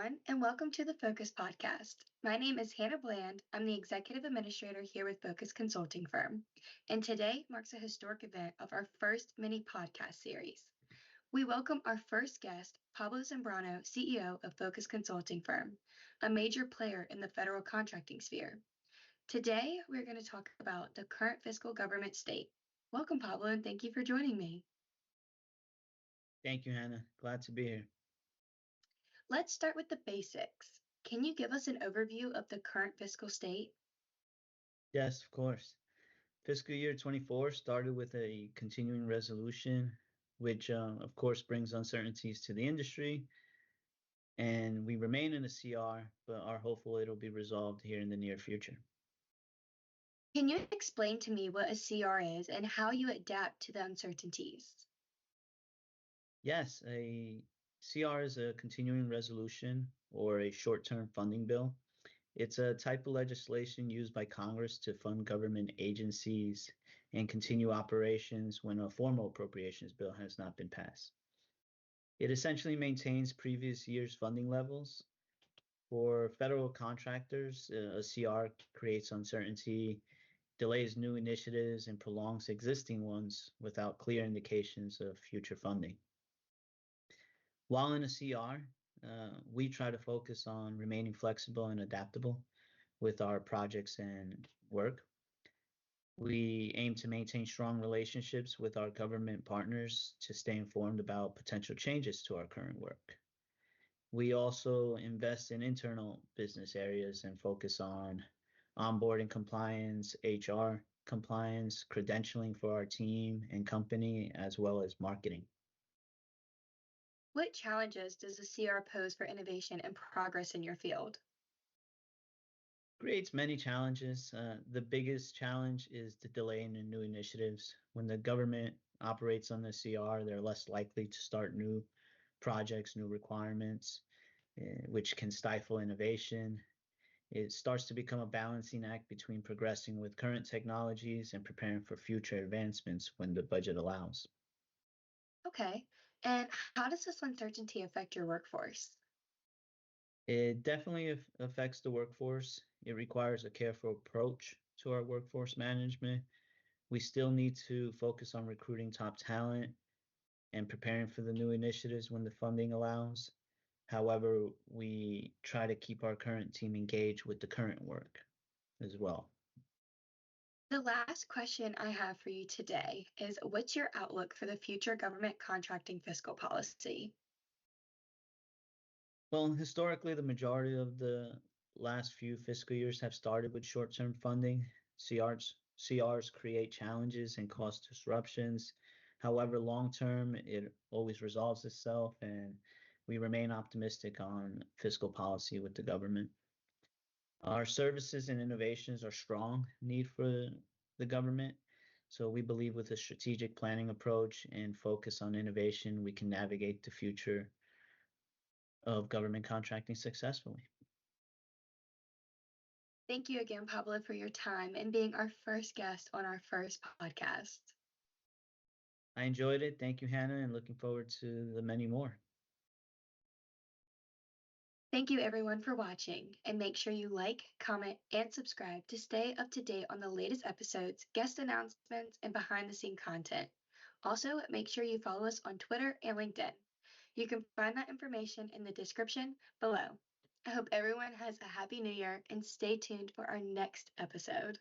everyone, and welcome to the Focus Podcast. My name is Hannah Bland. I'm the Executive Administrator here with Focus Consulting Firm, and today marks a historic event of our first mini podcast series. We welcome our first guest, Pablo Zambrano, CEO of Focus Consulting Firm, a major player in the federal contracting sphere. Today, we're going to talk about the current fiscal government state. Welcome, Pablo, and thank you for joining me. Thank you, Hannah. Glad to be here. Let's start with the basics. Can you give us an overview of the current fiscal state? Yes, of course. Fiscal year 24 started with a continuing resolution, which, of course, brings uncertainties to the industry. And we remain in a CR, but are hopeful it'll be resolved here in the near future. Can you explain to me what a CR is and how you adapt to the uncertainties? Yes, a CR is a continuing resolution or a short-term funding bill. It's a type of legislation used by Congress to fund government agencies and continue operations when a formal appropriations bill has not been passed. It essentially maintains previous year's funding levels. For federal contractors, a CR creates uncertainty, delays new initiatives, and prolongs existing ones without clear indications of future funding. While in a CR, we try to focus on remaining flexible and adaptable with our projects and work. We aim to maintain strong relationships with our government partners to stay informed about potential changes to our current work. We also invest in internal business areas and focus on onboarding compliance, HR compliance, credentialing for our team and company, as well as marketing. What challenges does the CR pose for innovation and progress in your field? Creates many challenges. The biggest challenge is the delay in the new initiatives. When the government operates on the CR, they're less likely to start new projects, new requirements, which can stifle innovation. It starts to become a balancing act between progressing with current technologies and preparing for future advancements when the budget allows. Okay, and how does this uncertainty affect your workforce? It definitely affects the workforce. It requires a careful approach to our workforce management. We still need to focus on recruiting top talent and preparing for the new initiatives when the funding allows. However, we try to keep our current team engaged with the current work as well. The last question I have for you today is, what's your outlook for the future government contracting fiscal policy? Well, historically, the majority of the last few fiscal years have started with short-term funding. CRs create challenges and cause disruptions. However, long-term, it always resolves itself, and we remain optimistic on fiscal policy with the government. Our services and innovations are strong need for the government. So we believe with a strategic planning approach and focus on innovation, we can navigate the future of government contracting successfully. Thank you again, Pablo, for your time and being our first guest on our first podcast. I enjoyed it. Thank you, Hannah, and looking forward to the many more. Thank you everyone for watching, and make sure you like, comment, and subscribe to stay up to date on the latest episodes, guest announcements, and behind the scene content. Also, make sure you follow us on Twitter and LinkedIn. You can find that information in the description below. I hope everyone has a happy new year and stay tuned for our next episode.